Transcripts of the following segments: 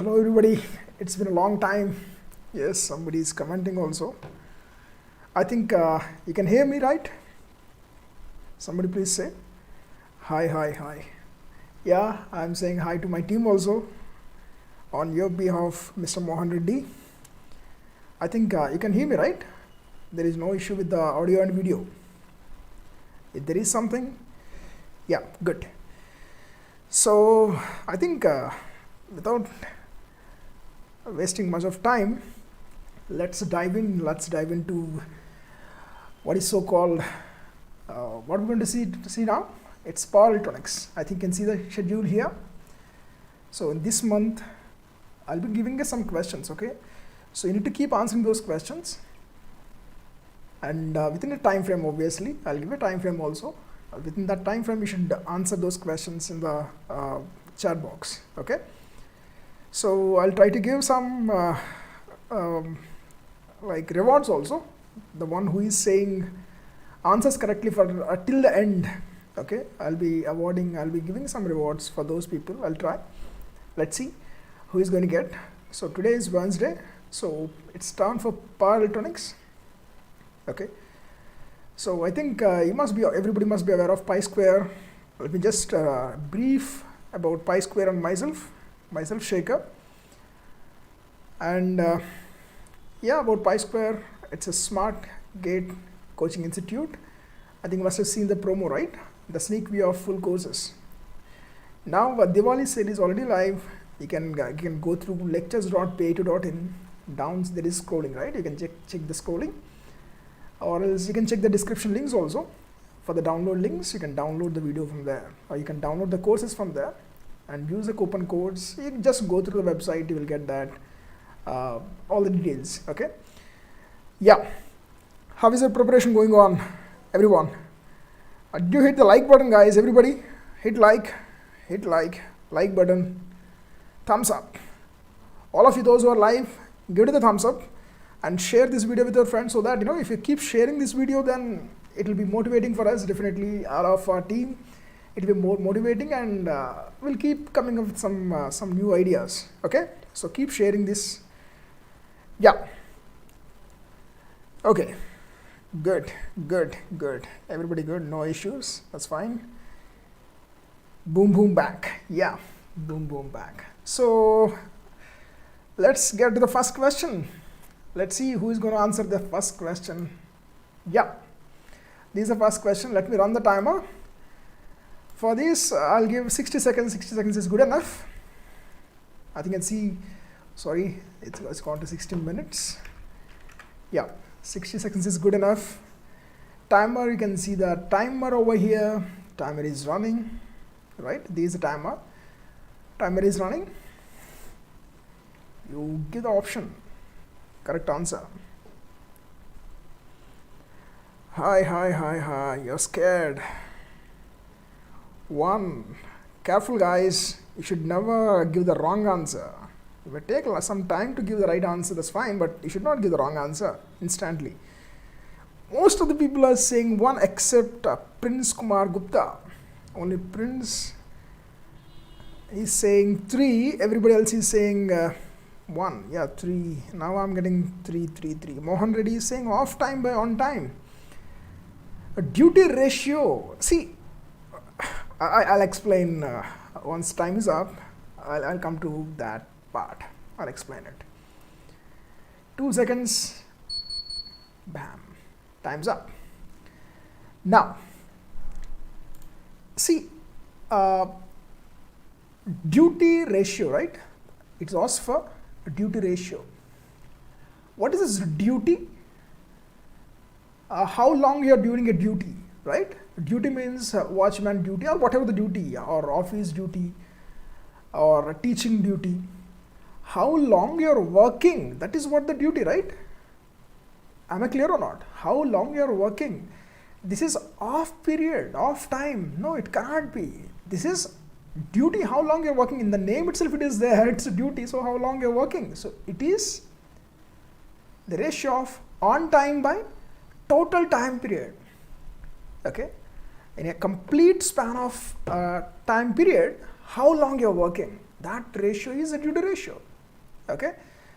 Hello everybody, it's been a long time. Yes, somebody is commenting also. I think you can hear me, right? Somebody please say hi, hi, hi. Yeah, I'm saying hi to my team also on your behalf, Mr. Mohan Reddy. I think you can hear me, right? There is no issue with the audio and video. If there is something, yeah, good. So I think without wasting much of time, let's dive into what is so called what we're going to see now. It's power electronics. I think you can see the schedule here. So in this month I'll be giving you some questions, okay? So you need to keep answering those questions, and within a time frame, obviously I'll give a time frame also. Within that time frame you should answer those questions in the chat box, okay? So I'll try to give some like rewards also. The one who is saying answers correctly for till the end, okay, I'll be giving some rewards for those people. I'll try. Let's see who is going to get. So today is Wednesday, so it's time for power electronics, okay? So I think everybody must be aware of PiSquare. Let me just brief about PiSquare and myself, Sekhar. And yeah, about PiSquare, it's a smart gate coaching institute. I think you must have seen the promo, right? The sneak view of full courses. Now Diwali sale is already live. You can go through lectures.pay2.in. Down there is scrolling, right? You can check the scrolling, or else you can check the description links also. For the download links, you can download the video from there, or you can download the courses from there and use the coupon codes. You can just go through the website, you will get that all the details, okay? Yeah, how is the preparation going on, everyone? Do you hit the like button, guys? Everybody hit like button, thumbs up. All of you, those who are live, give it a thumbs up and share this video with your friends, so that if you keep sharing this video, then it will be motivating for us. Definitely all of our team, it will be more motivating, and we'll keep coming up with some new ideas, okay? So keep sharing this. Yeah, okay, good, everybody good, no issues, that's fine. Boom back, yeah, boom back. So let's get to the first question. Let's see who is going to answer the first question. Yeah, this is the first question. Let me run the timer. For this, I'll give 60 seconds. 60 seconds is good enough. I think you can see, sorry, it's gone to 16 minutes. Yeah, 60 seconds is good enough. Timer, you can see the timer over here. Timer is running, right? This is the timer. Timer is running. You give the option. Correct answer. Hi, you're scared. 1. Careful, guys. You should never give the wrong answer. You may take some time to give the right answer, that's fine, but you should not give the wrong answer instantly. Most of the people are saying 1 except Prince Kumar Gupta. Only Prince is saying 3. Everybody else is saying 1. Yeah, 3. Now I'm getting 3. Mohan Reddy is saying off time by on time. A duty ratio. See, I'll explain once time is up. I'll come to that part. I'll explain it. 2 seconds. Bam. Time's up. Now, see, duty ratio, right? It's asked for a duty ratio. What is this duty? How long you are doing a duty, right? Duty means watchman duty, or whatever the duty, or office duty, or teaching duty. How long you are working, that is what the duty, right? Am I clear or not? How long you are working. This is off period, off time. No, it cannot be. This is duty, how long you are working. In the name itself it is there, it's a duty, so how long you are working. So it is the ratio of on time by total time period, okay? In a complete span of time period, how long you are working, that ratio is a duty ratio. Okay,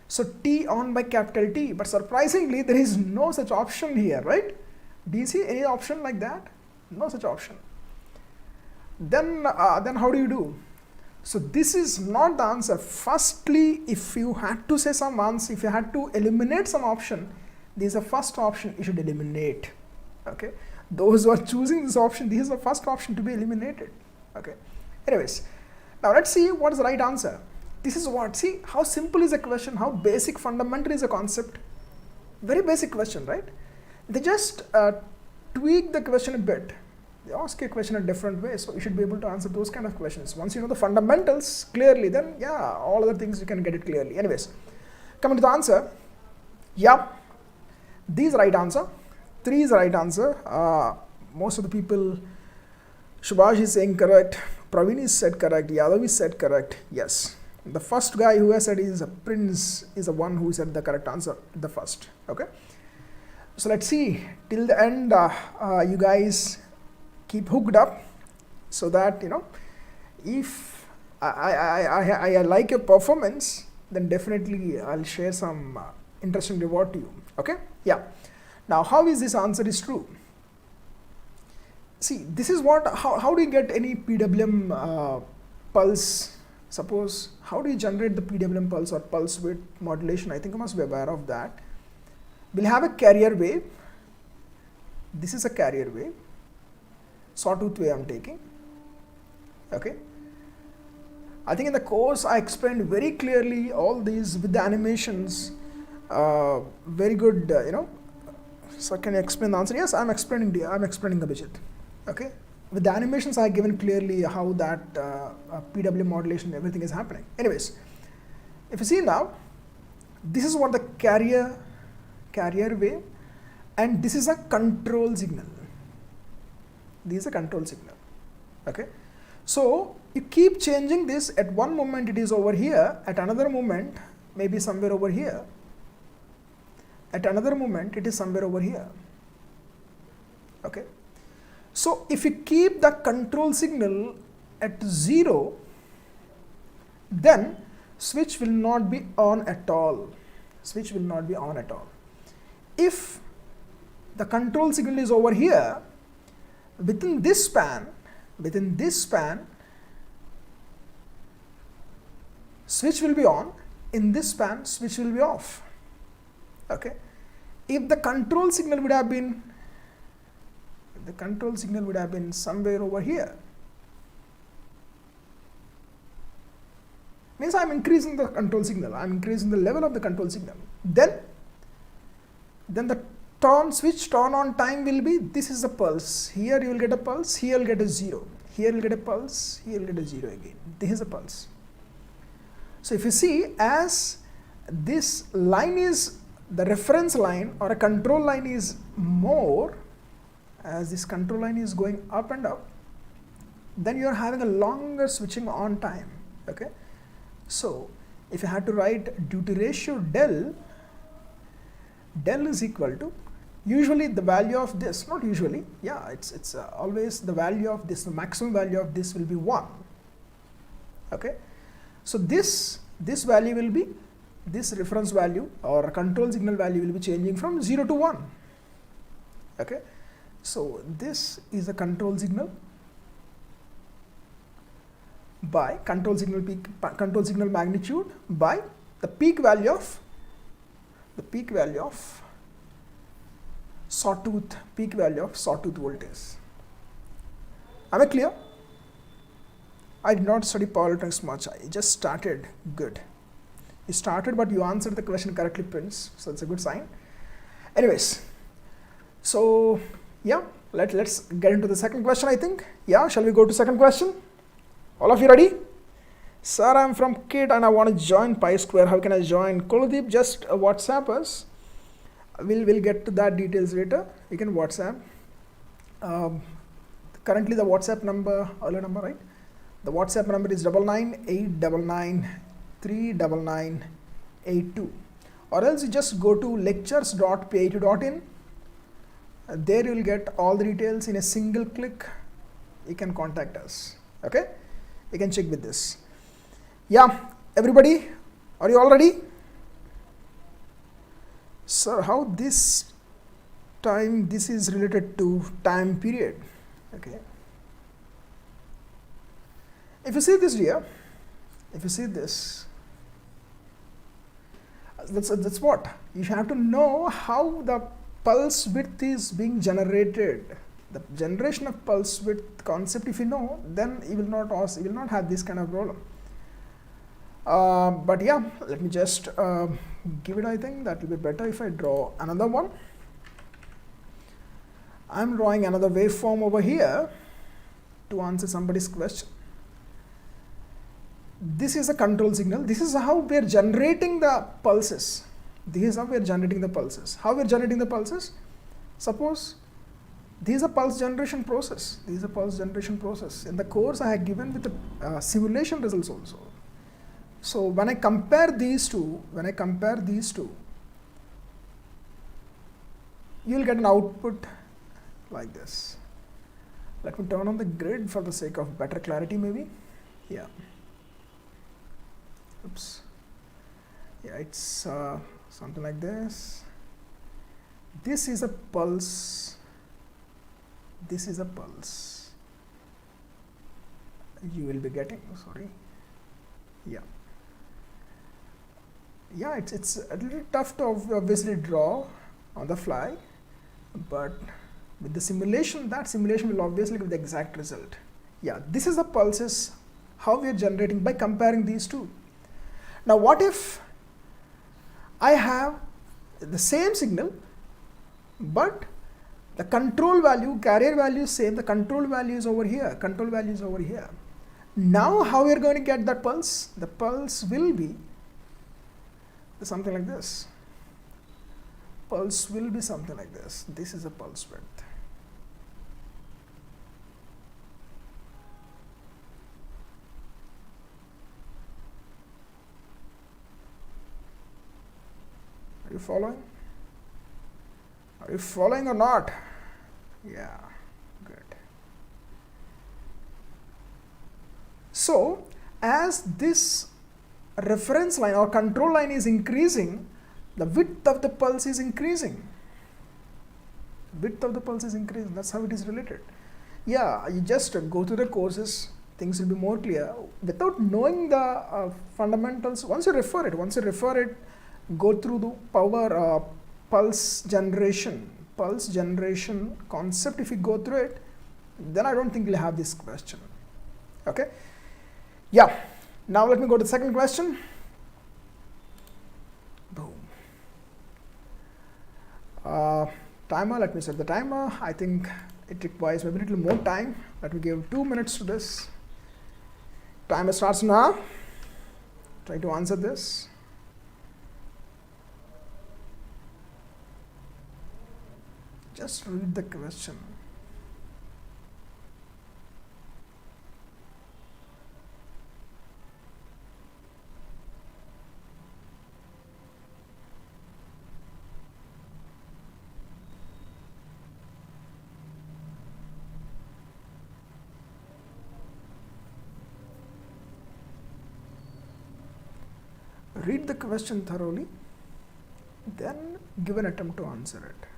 so T on by capital T, but surprisingly there is no such option here, right? Do you see any option like that? No such option. Then how do you do? So this is not the answer. Firstly, if you had to say some answer, if you had to eliminate some option, this is the first option you should eliminate. Okay, those who are choosing this option, this is the first option to be eliminated. Okay, anyways, now let's see what is the right answer. This is what, see how simple is a question, how basic, fundamental is a concept. Very basic question, right? They just tweak the question a bit. They ask you a question a different way, so you should be able to answer those kind of questions. Once you know the fundamentals clearly, then yeah, all other things you can get it clearly. Anyways, coming to the answer, yeah, this is the right answer. 3 is the right answer. Most of the people, Subhash is saying correct, Praveen is said correct, Yadav is said correct. Yes, the first guy who has said is Prince is the one who said the correct answer, the first. Okay, so let's see till the end. You guys keep hooked up, so that you know, if I like your performance, then definitely I'll share some interesting reward to you. Okay, yeah. Now how is this answer is true? See, this is what, how do you get any PWM pulse? Suppose, how do you generate the PWM pulse or pulse width modulation? I think you must be aware of that. We'll have a carrier wave. This is a carrier wave. Sawtooth wave I'm taking. Okay. I think in the course I explained very clearly all these with the animations. Very good, you know. So can you explain the answer? Yes, I'm explaining Abhijit. Okay. With the animations I have given clearly how that PWM modulation, everything is happening. Anyways, if you see now, this is what the carrier wave, and this is a control signal. This is a control signal. Okay, so you keep changing this. At one moment it is over here, at another moment maybe somewhere over here, at another moment it is somewhere over here. Okay, so if you keep the control signal at 0, then switch will not be on at all. Switch will not be on at all. If the control signal is over here, within this span, switch will be on. In this span, switch will be off. Okay. If the control signal would have been, somewhere over here, means I am increasing the control signal. I am increasing the level of the control signal. Then the switch turn on time will be, this is the pulse. Here you will get a pulse, here you will get a 0. Here you will get a pulse, here you will get a 0 again. This is a pulse. So if you see, as this line is the reference line or a control line is more, as this control line is going up and up, then you are having a longer switching on time. Okay. So if you had to write duty ratio del is equal to, usually the value of this, not usually, yeah, it's always the value of this, the maximum value of this will be 1. Okay, so this value will be, this reference value or control signal value will be changing from 0 to 1. Okay, so this is the control signal by control signal magnitude by the peak value of sawtooth voltage. Am I clear? I did not study power electronics much. I just started good. You started, but you answered the question correctly, Prince. So it's a good sign. Anyways, so yeah, let's get into the second question, I think. Yeah, shall we go to second question? All of you ready? Sir, I'm from KIT and I want to join PiSquare. How can I join? Kuldeep, just WhatsApp us. We'll get to that details later. You can WhatsApp. Currently the WhatsApp number, earlier number, right? The WhatsApp number is 9989939982. Or else you just go to lectures.pit.in. There you will get all the details in a single click. You can contact us. Okay? You can check with this. Yeah, everybody, Are you all ready? Sir, how this time, this is related to time period? Okay. If you see this here, if you see this, that's what you have to know, how the pulse width is being generated. The generation of pulse width concept, if you know, then you will not have this kind of problem. But yeah, let me just give it. I think that will be better if I draw another one. I'm drawing another waveform over here to answer somebody's question. This is a control signal. This is how we are generating the pulses. This is how we are generating the pulses. How we are generating the pulses? Suppose this is a pulse generation process. This is a pulse generation process. In the course I have given with the simulation results also. So when I compare these two, you will get an output like this. Let me turn on the grid for the sake of better clarity, maybe. Yeah. Oops. Yeah, it's something like this. This is a pulse. This is a pulse. You will be getting, sorry. Yeah. Yeah, it's a little tough to obviously draw on the fly, but with the simulation, that simulation will obviously give the exact result. Yeah, this is the pulses, how we are generating by comparing these two. Now what if I have the same signal, but the control value, carrier value is same, the control value is over here, Now how we are going to get that pulse? The pulse will be something like this. Pulse will be something like this. This is a pulse width. Are you following? Are you following or not? Yeah, good. So, as this reference line or control line is increasing, the width of the pulse is increasing. That's how it is related. Yeah, you just go through the courses, things will be more clear. Without knowing the fundamentals, once you refer it, go through the power pulse generation concept. If you go through it, then I don't think you'll have this question. Okay. Yeah. Now let me go to the second question. Boom. Timer, let me set the timer. I think it requires maybe a little more time. Let me give 2 minutes to this. Timer starts now. Try to answer this. Just read the question. Read the question thoroughly, then give an attempt to answer it.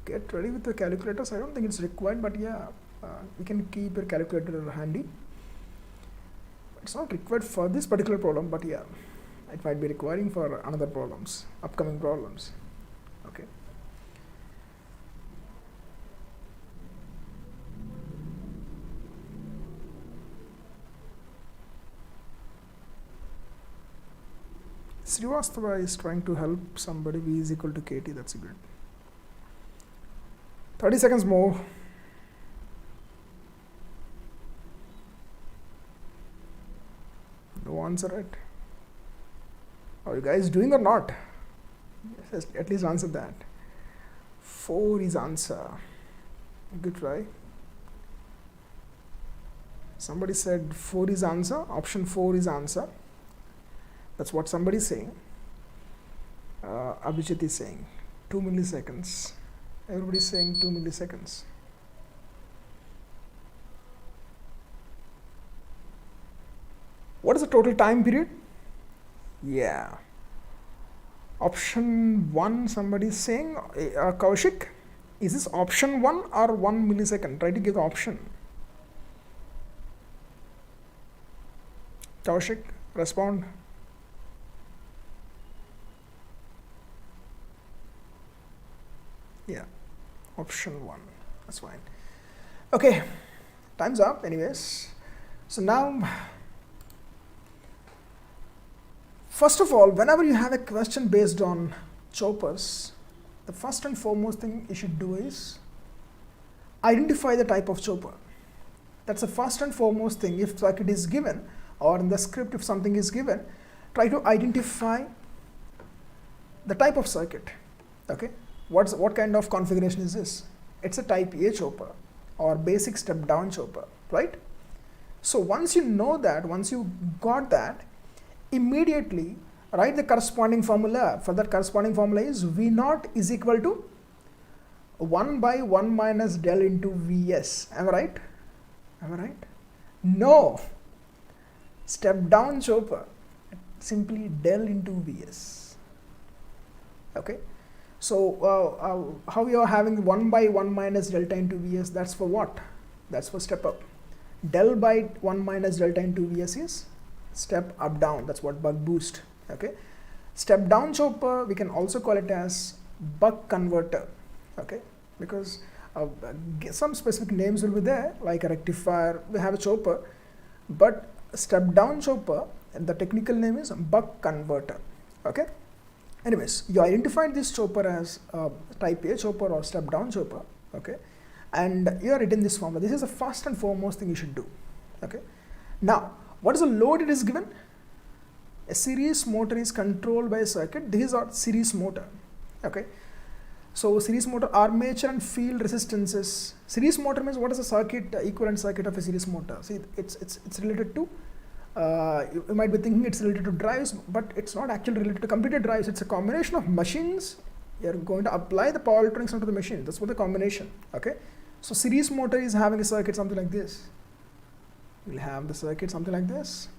Get ready with the calculators. I don't think it's required, but yeah, you can keep your calculator handy. It's not required for this particular problem, but yeah, it might be requiring for another problems, upcoming problems. Okay. Srivastava is trying to help somebody. V is equal to KT. That's good. 30 seconds more. No answer it. Are you guys doing or not? Yes, at least answer that. 4 is answer. Good try. Somebody said 4 is answer. Option 4 is answer. That's what somebody is saying. Abhijit is saying 2 milliseconds. Everybody is saying 2 milliseconds. What is the total time period? Yeah. Option 1, somebody is saying, Kaushik, is this option 1 or 1 millisecond? Try to give the option. Kaushik, respond. Yeah, option 1. That's fine. Okay, time's up anyways. So now, first of all, whenever you have a question based on choppers, the first and foremost thing you should do is identify the type of chopper. That's the first and foremost thing. If circuit is given, or in the script if something is given, try to identify the type of circuit. Okay, what kind of configuration is this? It's a type A chopper or basic step down chopper, right? So once you know that, once you got that, immediately write the corresponding formula. For that corresponding formula is V0 is equal to 1 by 1 minus del into Vs. Am I right? Am I right? No. Step down chopper, simply del into Vs. Okay. So how you are having 1 by 1 minus delta into Vs, that's for what? That's for step up. Del by 1 minus delta into Vs is step up down. That's what buck boost. Okay. Step down chopper, we can also call it as buck converter. Okay. Because some specific names will be there, like a rectifier. We have a chopper, but step down chopper, and the technical name is buck converter. Okay. Anyways, you identified this chopper as type A chopper or step down chopper. Okay. And you are written this formula. This is the first and foremost thing you should do. Okay. Now, what is the load it is given? A series motor is controlled by a circuit. This is our series motor. Okay. So series motor armature and field resistances. Series motor means what is the circuit, equivalent circuit of a series motor? See, it's related to, you might be thinking it's related to drives, but it's not actually related to computer drives. It's a combination of machines. You're going to apply the power electronics onto the machine. That's what the combination. Okay. So series motor is having a circuit something like this. You'll have the circuit something like this.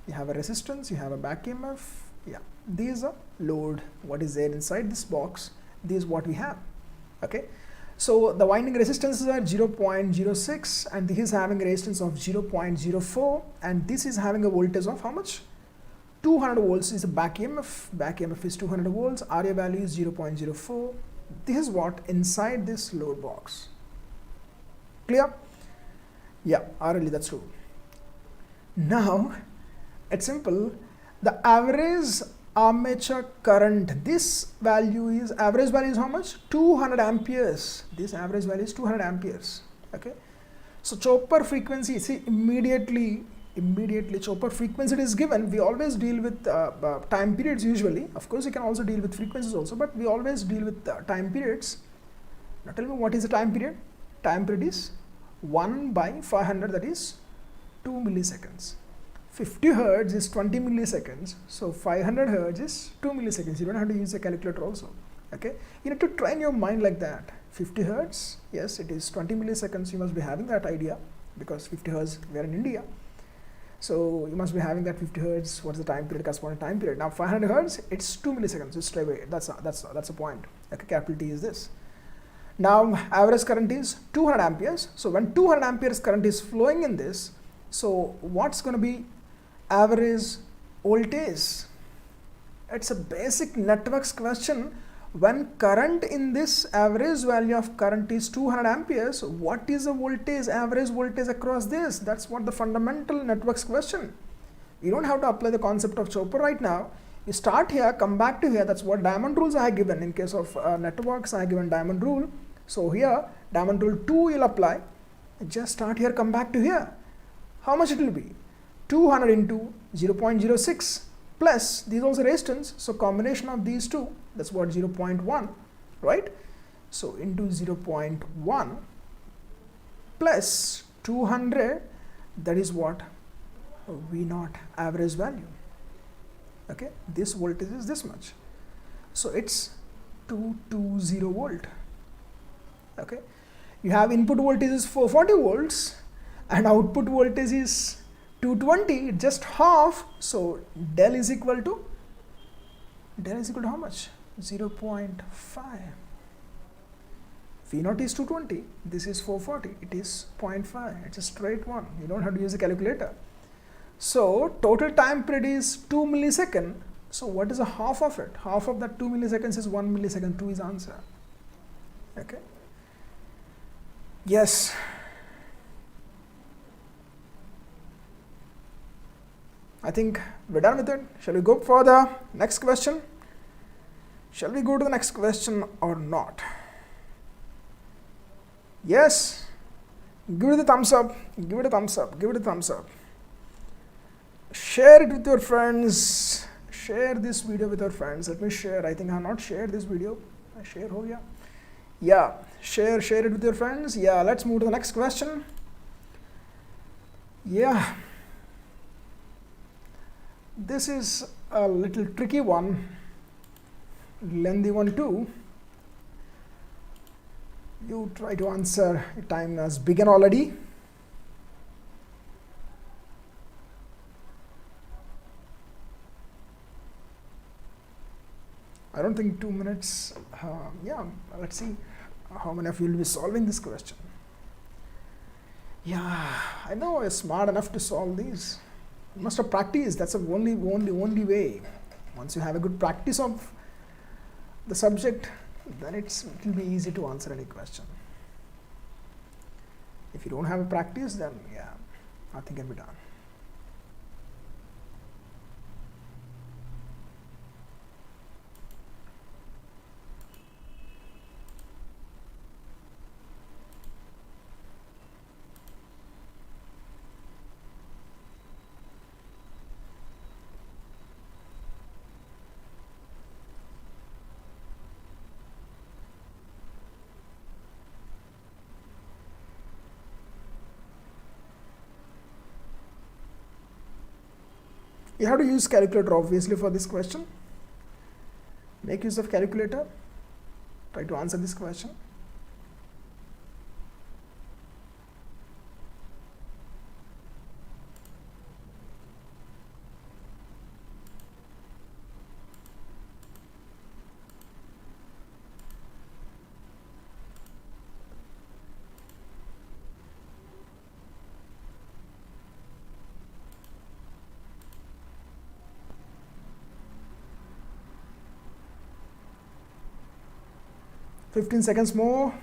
You have a resistance, you have a back EMF. Yeah, these are load. What is there inside this box? This is what we have. Okay. So the winding resistances are 0.06 and this is having a resistance of 0.04 and this is having a voltage of how much? 200 volts is a back EMF. Back EMF is 200 volts. RA value is 0.04. This is what inside this load box. Clear? Yeah, RLE, that's true. Now, it's simple. The average armature current, this value is, average value is how much? 200 amperes. This average value is 200 amperes. Okay. So chopper frequency, see, immediately chopper frequency is given. We always deal with time periods usually. Of course, you can also deal with frequencies also, but we always deal with time periods. Now tell me what is the time period? Time period is 1 by 500, that is 2 milliseconds. 50 hertz is 20 milliseconds, so 500 hertz is 2 milliseconds. You don't have to use a calculator also. Okay, you need to train your mind like that. 50 hertz, yes, it is 20 milliseconds. You must be having that idea because 50 hertz, we are in India. So you must be having that 50 hertz. What's the time period? Corresponding time period. Now 500 hertz, it's 2 milliseconds. Just straight away. That's a point. Okay, capital T is this. Now average current is 200 amperes. So when 200 amperes current is flowing in this, so what's going to be average voltage? It's a basic networks question. When current in this average value of current is 200 amperes, what is the voltage, average voltage across this? That's what the fundamental networks question. You don't have to apply the concept of chopper right now. You start here, come back to here. That's what diamond rules I have given. In case of networks, I have given diamond rule. So here, diamond rule 2 you'll apply. Just start here, come back to here. How much it will be? 200 into 0.06 plus these also resistance. So combination of these two, that's what 0.1, right? So into 0.1 plus 200 that is what V naught average value. Okay, this voltage is this much, so it's 220 volt. Okay, you have input voltage is 440 volts and output voltage is 220, just half, so del is equal to how much? 0.5. V naught is 220, this is 440, it is 0.5, it's a straight one, you don't have to use a calculator. So total time period is 2 millisecond. So what is a half of it? Half of that 2 milliseconds is 1 millisecond. 2 is answer. Okay. Yes. I think we're done with it. Shall we go for the next question? Shall we go to the next question or not? Yes. Give it a thumbs up. Give it a thumbs up. Give it a thumbs up. Share it with your friends. Share this video with your friends. Let me share. I think I have not shared this video. I share ho gaya. Yeah, share it with your friends. Yeah, let's move to the next question. Yeah, this is a little tricky one, lengthy one too. You try to answer. Time has begun already. I don't think 2 minutes. Yeah, let's see how many of you will be solving this question. Yeah, I know you're smart enough to solve these. You must have practiced. That's the only way. Once you have a good practice of the subject, then it will be easy to answer any question. If you don't have a practice, then yeah, nothing can be done. You have to use calculator obviously for this question. Make use of calculator. Try to answer this question. Fifteen seconds more.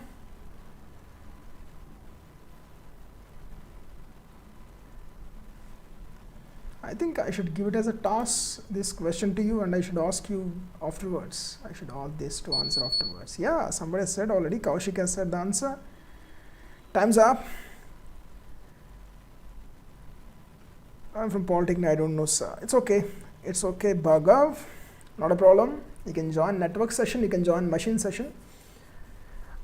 I think I should give it as a task, this question to you, and I should ask you afterwards. I should ask this to answer afterwards. Yeah, somebody has said already. Kaushik has said the answer. Time's up. I'm from Polytechnic. I don't know, sir. It's okay. It's okay, Bhargav. Not a problem. You can join network session. You can join machine session.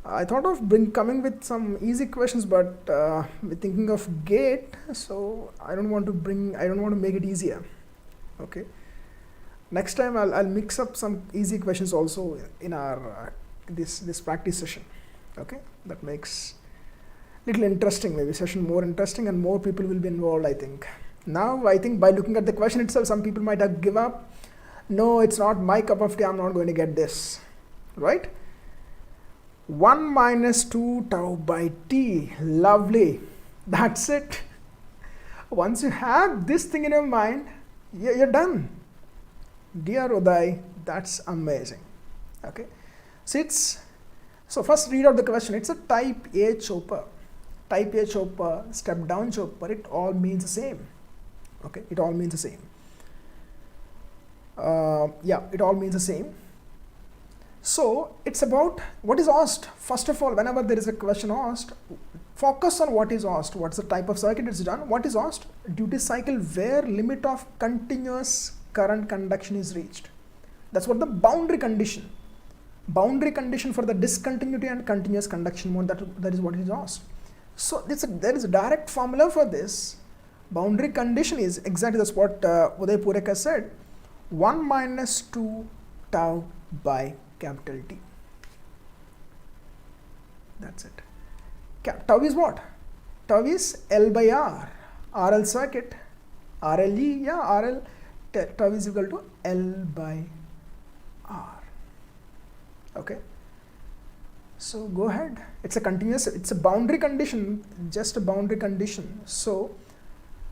I thought of coming with some easy questions, but we're thinking of gate, so I don't want to make it easier. Okay. Next time I'll mix up some easy questions also in our this practice session. Okay, that makes little interesting, maybe session more interesting, and more people will be involved. I think. Now I think by looking at the question itself, some people might have give up. No, it's not my cup of tea. I'm not going to get this, right? 1 minus 2 tau by t. Lovely. That's it. Once you have this thing in your mind, you're done. Dear Uday, that's amazing. Okay. So first read out the question. It's a type A chopper. Type A chopper, step down chopper, it all means the same. Okay, it all means the same. Yeah, it all means the same. So it's about what is asked. First of all, whenever there is a question asked, focus on what is asked. What's the type of circuit it's done? What is asked? Duty cycle where limit of continuous current conduction is reached. That's what the boundary condition. Boundary condition for the discontinuity and continuous conduction mode. That is what is asked. So there is a direct formula for this. Boundary condition is exactly that's what Uday Pureka said. 1 minus 2 tau by capital T. That's it. Tau is what? Tau is L by R. RL circuit. RLE, yeah, RL. Tau is equal to L by R. Okay. So go ahead. It's a continuous, it's a boundary condition, just a boundary condition. So,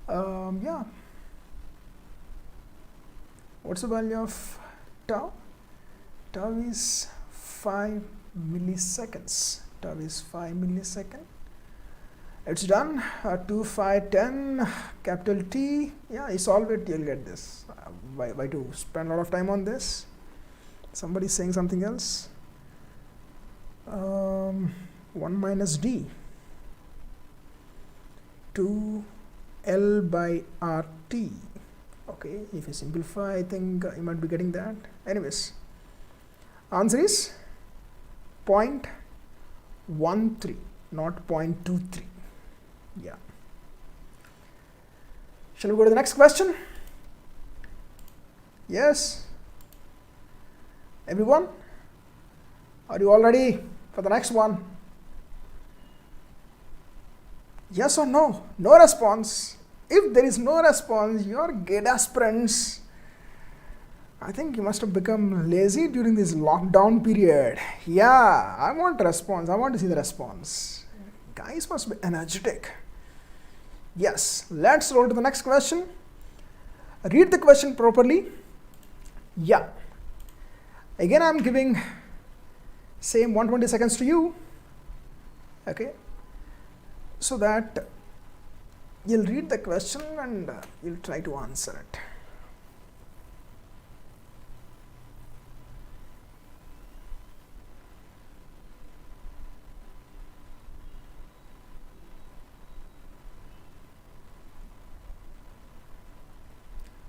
yeah. What's the value of tau? Tau is 5 milliseconds. Tau is 5 milliseconds. It's done. 2, 5, 10, capital T. Yeah, you solve it, you'll get this. Why to spend a lot of time on this? Somebody's saying something else. 1 minus D. 2 L by RT. Okay, if you simplify, I think you might be getting that. Anyways, answer is 0.13, not 0.23. Yeah. Shall we go to the next question? Yes. Everyone? Are you all ready for the next one? Yes or no? No response. If there is no response, you are good aspirants. I think you must have become lazy during this lockdown period. Yeah, I want a response. I want to see the response. Guys must be energetic. Yes, let's roll to the next question. Read the question properly. Yeah. Again, I'm giving same 120 seconds to you. Okay. So that you'll read the question and you'll try to answer it.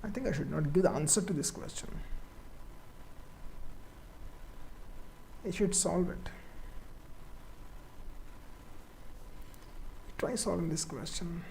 I think I should not give the answer to this question. I should solve it. Try solving this question.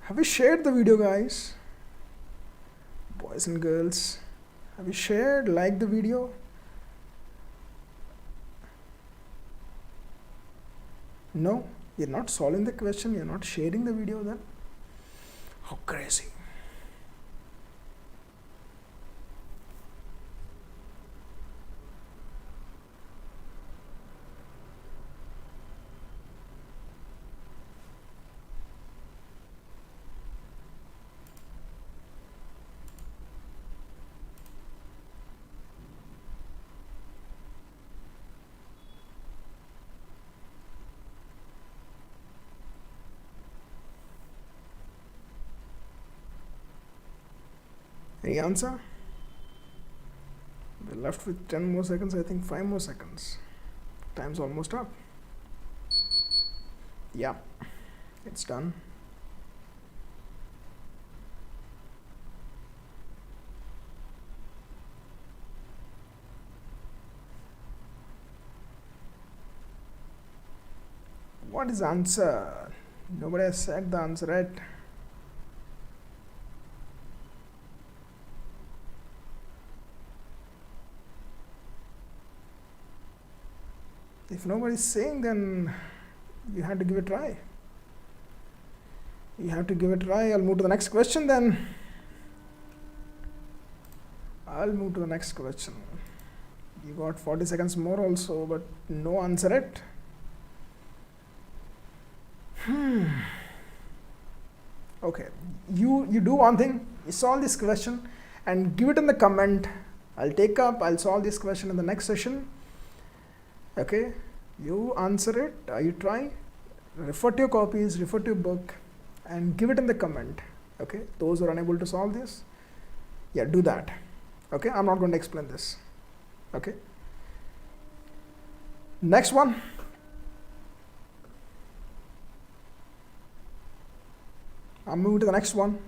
Have you shared the video, guys? Boys and girls, have you shared, liked the video? No? You're not solving the question, you're not sharing the video then? How crazy. Any answer? We're left with 10 more seconds, I think 5 more seconds. Time's almost up. Yeah, it's done. What is the answer? Nobody has said the answer, right? If nobody is saying, then you have to give it a try. You have to give it a try. I'll move to the next question then. I'll move to the next question. You got 40 seconds more also, but no answer it. Okay, you do one thing. You solve this question and give it in the comment. I'll solve this question in the next session. Okay, you answer it, you try, refer to your copies, refer to your book, and give it in the comment. Okay, those who are unable to solve this, yeah, do that. Okay, I'm not going to explain this. Okay. Next one. I'm moving to the next one.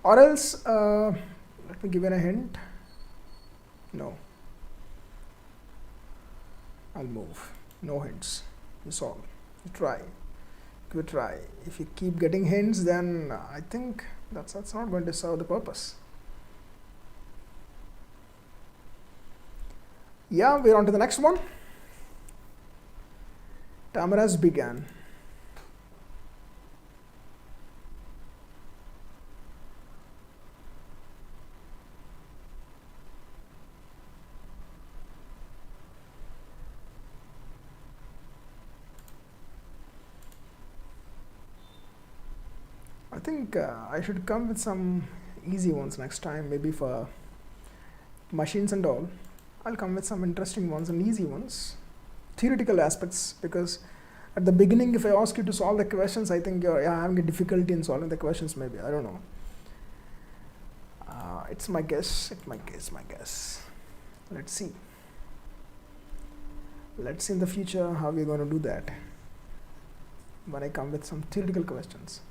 Or else, let me give you a hint. No. I'll move. No hints. You solve. You try. Give it a try. If you keep getting hints, then I think that's not going to serve the purpose. Yeah, we're on to the next one. Tamaras began. I think I should come with some easy ones next time, maybe for machines and all. I'll come with some interesting ones and easy ones, theoretical aspects, because at the beginning, if I ask you to solve the questions, I think you're having a difficulty in solving the questions, maybe. I don't know. It's my guess. It's my guess. Let's see. Let's see in the future how we're going to do that when I come with some theoretical questions.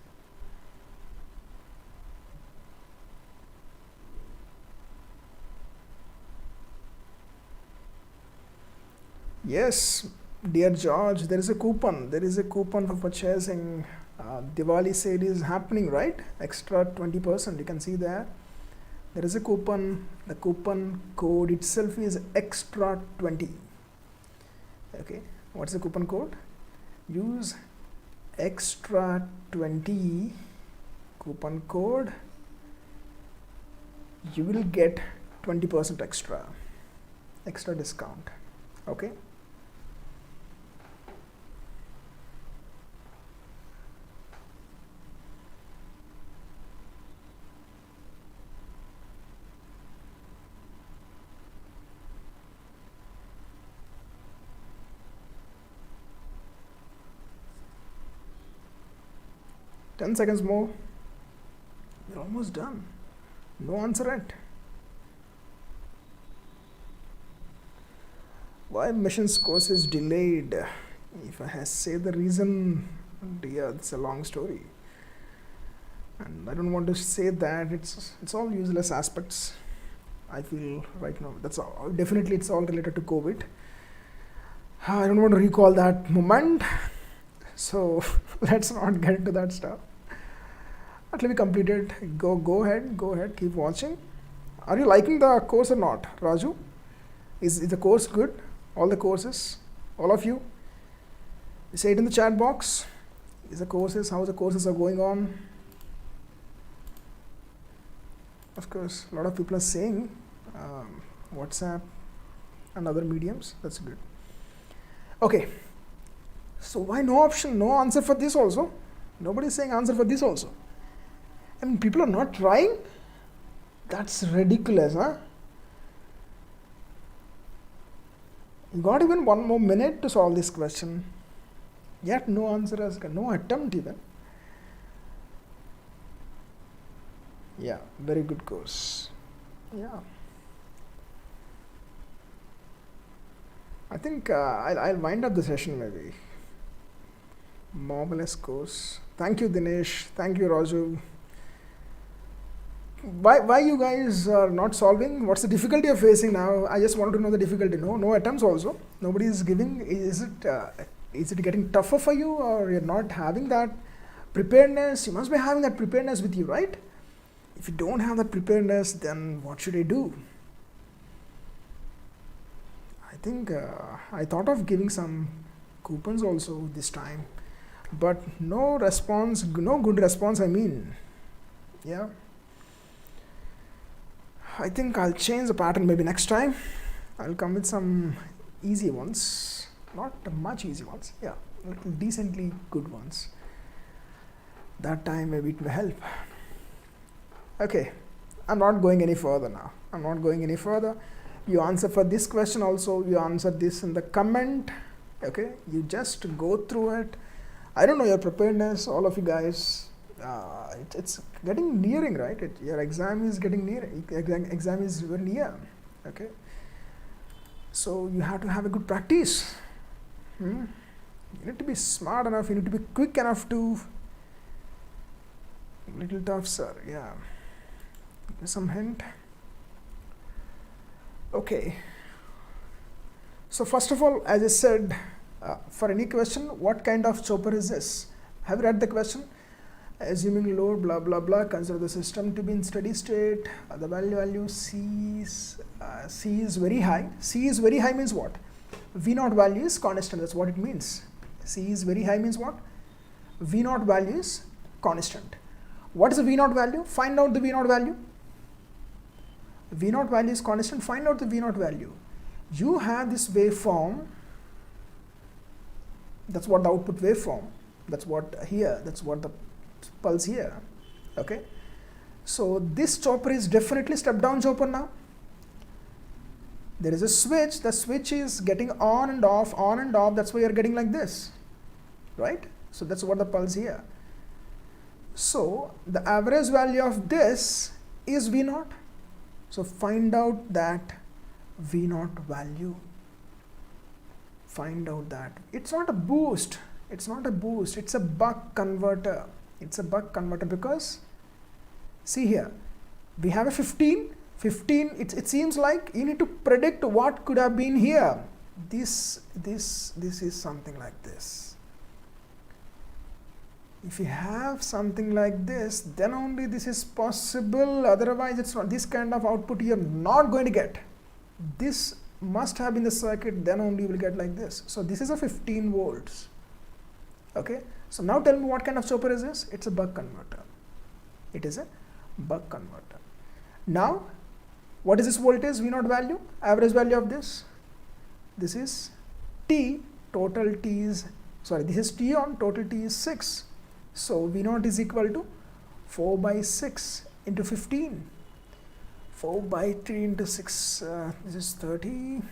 Yes, dear George, there is a coupon. There is a coupon for purchasing. Diwali sale is happening, right? Extra 20%. You can see there. There is a coupon. The coupon code itself is extra 20. Okay, what's the coupon code? Use extra 20 coupon code. You will get 20% extra discount. Okay. Ten seconds more. We're almost done. No answer yet. Why missions course is delayed? If I have say the reason, dear, it's a long story, and I don't want to say that. It's all useless aspects, I feel right now. That's all. Definitely, it's all related to COVID. I don't want to recall that moment, so let's not get into that stuff. Let me complete it. Go ahead. Keep watching. Are you liking the course or not, Raju? Is the course good? All the courses, all of you, say it in the chat box. How the courses are going on? Of course, a lot of people are saying WhatsApp and other mediums. That's good. Okay, so why no option, no answer for this also? Nobody is saying answer for this also. I mean, people are not trying. That's ridiculous, huh? You got even one more minute to solve this question, yet no answer, no attempt even. Yeah, very good course. Yeah, I think I'll wind up the session maybe. Marvelous course. Thank you, Dinesh. Thank you, Raju. Why you guys are not solving? What's the difficulty you're facing now? I just want to know the difficulty. No attempts also. Nobody is giving. Is it getting tougher for you, or you're not having that preparedness? You must be having that preparedness with you, right? If you don't have that preparedness, then what should I do? I think I thought of giving some coupons also this time, but no response, no good response. I mean, yeah. I think I'll change the pattern maybe next time. I'll come with some easy ones, not much easy ones, yeah, decently good ones. That time maybe it may help. Okay, I'm not going any further now. I'm not going any further. You answer for this question also, you answer this in the comment. Okay, you just go through it. I don't know your preparedness, all of you guys. it's getting nearing, right? Your exam is getting near. Exam is very near. Okay. So you have to have a good practice. You need to be smart enough. You need to be quick enough to. Little tough, sir. Yeah. Give some hint. Okay. So first of all, as I said, for any question, what kind of chopper is this? Have you read the question? Assuming load, blah blah blah. Consider the system to be in steady state. The value C is very high. C is very high means what? V0 value is constant. That's what it means. C is very high means what? V0 value is constant. What is the V0 value? Find out the V0 value. V0 value is constant. Find out the V0 value. You have this waveform. That's what the output waveform. That's what here. That's what the pulse here. Okay. So this chopper is definitely step down chopper now. There is a switch. The switch is getting on and off, on and off. That's why you're getting like this, right? So that's what the pulse here. So the average value of this is V0. So find out that V0 value. Find out that. It's not a boost. It's not a boost. It's a buck converter. It's a buck converter because see here, we have a 15. 15. It seems like you need to predict what could have been here. This is something like this. If you have something like this, then only this is possible. Otherwise, it's not. This kind of output you're not going to get. This must have been the circuit. Then only you will get like this. So this is a 15 volts. Okay. So now tell me what kind of chopper is this? It's a buck converter. It is a buck converter. Now, what is this voltage V0 value? Average value of this. This is T. Total T is this is T on. Total T is 6. So V0 is equal to 4 by 6 into 15. 4 by 3 into 6. This is 30.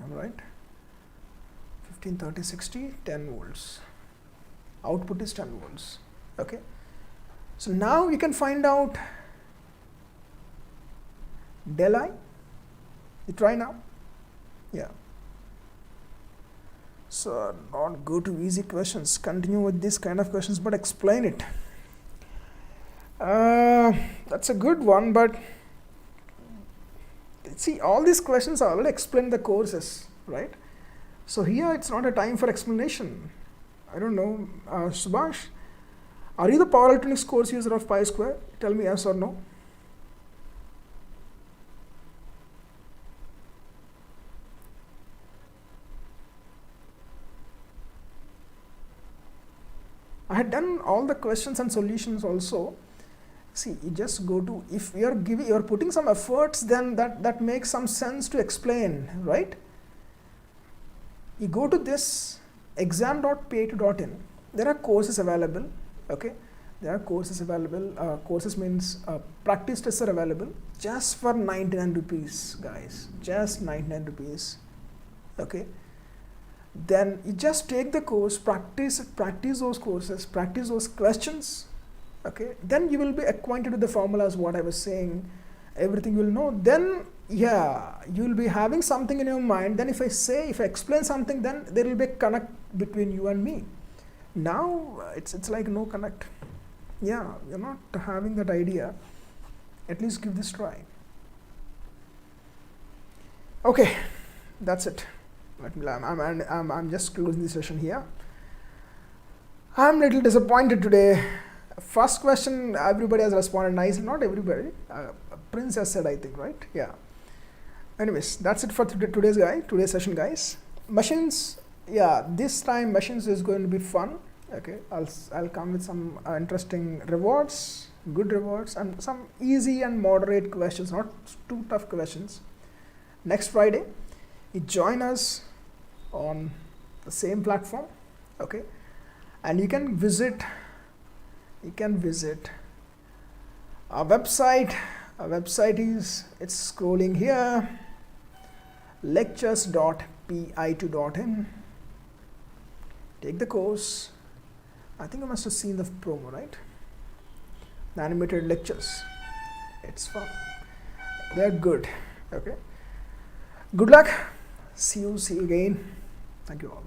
All right. 15, 30, 60, 10 volts. Output is 10 volts. Okay. So now you can find out del I. You try now. Yeah. So not go to easy questions. Continue with this kind of questions, but explain it. That's a good one, but see, all these questions are already explained the courses, right? So here it's not a time for explanation. I don't know, Subhash, are you the power electronics course user of PiSquare? Tell me yes or no. I had done all the questions and solutions also. See, you just go to, if you're putting some efforts, then that makes some sense to explain, right? You go to this exam.pa2.in. There are courses available. Okay, there are courses available. Courses means practice tests are available just for 99 rupees, guys. Just 99 rupees. Okay. Then you just take the course, practice those courses, practice those questions. Okay, then you will be acquainted with the formulas, what I was saying, everything you will know. Then yeah, you will be having something in your mind. Then if I explain something, then there will be a connect between you and me. Now it's like no connect. Yeah, you're not having that idea. At least give this a try. Okay, that's it. I'm just closing the session here. I'm a little disappointed today. First question, everybody has responded nicely. Not everybody. Prince has said, I think, right? Yeah. Anyways, that's it for today's session, guys. Machines, yeah, this time machines is going to be fun. Okay, I'll come with some interesting rewards, good rewards, and some easy and moderate questions, not too tough questions. Next Friday, you join us on the same platform. Okay, and you can visit our website. Our website is, it's scrolling here, lectures.pi2.in. Take the course. I think I must have seen the promo, right? the animated lectures. It's fun. They're good. Okay. Good luck. See you again. Thank you all.